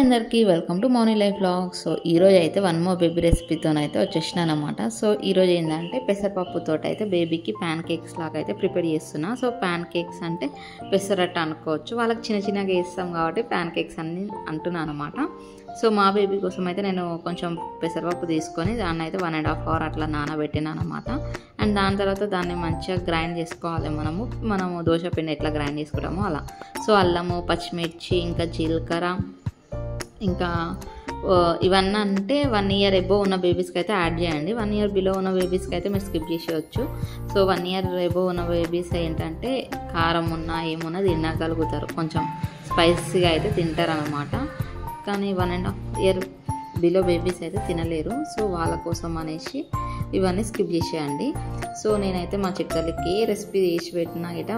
అందరికీ welcome to Mouni life vlogs. So ఈరోజు అయితే వన్ మోర్ బేబీ రెసిపీతోనైతే వచ్చేసినాను అనమాట. సో ఈరోజు ఏంటంటే పెసరపప్పుతో అయితే బేబీకి ప్యాన్ కేక్స్ లాగా అయితే ప్రిపేర్ చేస్తున్నా. సో ప్యాన్ కేక్స్ అంటే పెసరట్టు అనుకోవచ్చు, వాళ్ళకి చిన్న చిన్నగా వేస్తాం కాబట్టి ప్యాన్ కేక్స్ అన్ని అంటున్నాను అనమాట. సో మా బేబీ కోసం అయితే నేను కొంచెం పెసరపప్పు తీసుకొని దాన్ని అయితే 1.5 hours అట్లా నానబెట్టినాను అనమాట. అండ్ దాని తర్వాత దాన్ని మంచిగా గ్రైండ్ చేసుకోవాలి. మనము దోశ పిండి ఎట్లా గ్రైండ్ చేసుకుంటామో అలా. సో అల్లము, పచ్చిమిర్చి, ఇంకా జీలకర్ర, ఇంకా ఇవన్నీ అంటే 1 year అబోవ్ ఉన్న బేబీస్కి అయితే యాడ్ చేయండి. 1 year బిలో ఉన్న బేబీస్కి అయితే మీరు స్కిప్ చేసేయచ్చు. సో 1 year అబోవ్ ఉన్న బేబీస్ ఏంటంటే కారం ఉన్నా ఏమున్నా తినగలుగుతారు, కొంచెం స్పైసీగా అయితే తింటారు అనమాట. కానీ 1.5 year బిలో బేబీస్ అయితే తినలేరు. సో వాళ్ళ కోసం అనేసి ఇవన్నీ స్కిప్ చేసేయండి. సో నేనైతే మా చిట్టలకి ఏ రెసిపీ చేసి పెట్టినా గిట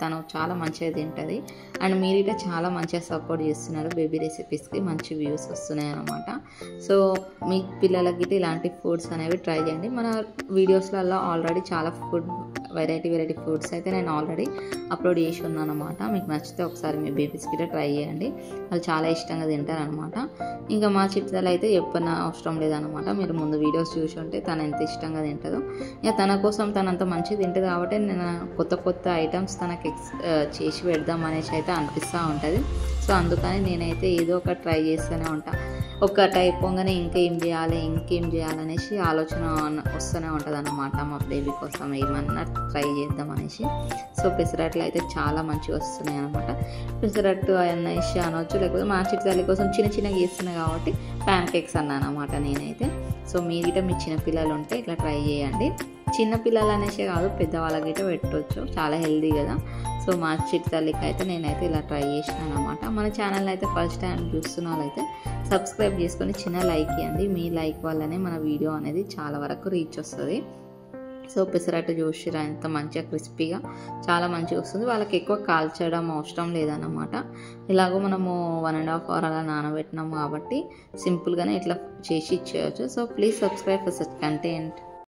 తను చాలా మంచిగా తింటుంది. అండ్ మీరు ఇట చాలా మంచిగా సపోర్ట్ చేస్తున్నారు. బేబీ రెసిపీస్కి మంచి వ్యూస్ వస్తున్నాయి అన్నమాట. సో మీ పిల్లలకి గిట ఇలాంటి ఫుడ్స్ అనేవి ట్రై చేయండి. మన వీడియోస్లలో ఆల్రెడీ చాలా వెరైటీ ఫుడ్స్ అయితే నేను ఆల్రెడీ అప్లోడ్ చేసి ఉన్నాను అనమాట. మీకు నచ్చితే ఒకసారి మీ బేబీస్కి గిట ట్రై చేయండి, వాళ్ళు చాలా ఇష్టంగా తింటారనమాట. ఇంకా మా చిట్టలు అయితే చెప్పన అవసరం లేదనమాట. మీరు ముందు వీడియోస్ చూసి ఉంటే తను ఎంత ఇష్టంగా తింటుందో. ఇక తన కోసం తనంత మంచిగా తింటుంది కాబట్టి నేను కొత్త ఐటమ్స్ తనకి చేసి పెడదాం అనేసి అయితే అనిపిస్తూ ఉంటుంది. సో అందుకని నేనైతే ఏదో ఒక ట్రై చేస్తూనే ఉంటాను. ఒకటి అయిపోగానే ఇంకేం చేయాలనేసి ఆలోచన వస్తూనే ఉంటుంది అన్నమాట. మా బేబీ కోసం ఏమన్నా ట్రై చేద్దాం అనేసి. సో పెసరట్లు అయితే చాలా మంచిగా వస్తున్నాయి అనమాట. పెసరట్టు అనేసి అనవచ్చు, లేకపోతే మా చిట్టతల్లి కోసం చిన్నగా చేస్తున్నాయి కాబట్టి ప్యాన్ కేక్స్ అన్నాను అనమాట నేనైతే. సో మీరు గిట్ట మీ చిన్నపిల్లలు ఉంటే ఇట్లా ట్రై చేయండి. చిన్నపిల్లలు అనేసి కాదు, పెద్దవాళ్ళకి గిట్ట పెట్టవచ్చు, చాలా హెల్దీ కదా. సో మా చిట్టతల్లికి అయితే నేనైతే ఇలా ట్రై చేసినాను అనమాట. మన ఛానల్ అయితే ఫస్ట్ టైం చూస్తున్న వాళ్ళైతే సబ్స్క్రైబ్ చేసుకొని చిన్న లైక్ ఇవ్వండి. మీ లైక్ వల్లనే మన వీడియో అనేది చాలా వరకు రీచ్ వస్తుంది. సో పెసరట్టు చూసిరా ఎంత మంచిగా క్రిస్పీగా చాలా మంచిగా వస్తుంది. వాళ్ళకి ఎక్కువ కాల్చడం అవసరం లేదన్నమాట. ఇలాగో మనము 1.5 hours అలా నానబెట్టినాము కాబట్టి సింపుల్గానే ఇట్లా చేసి ఇచ్చేయచ్చు. So please subscribe for such content.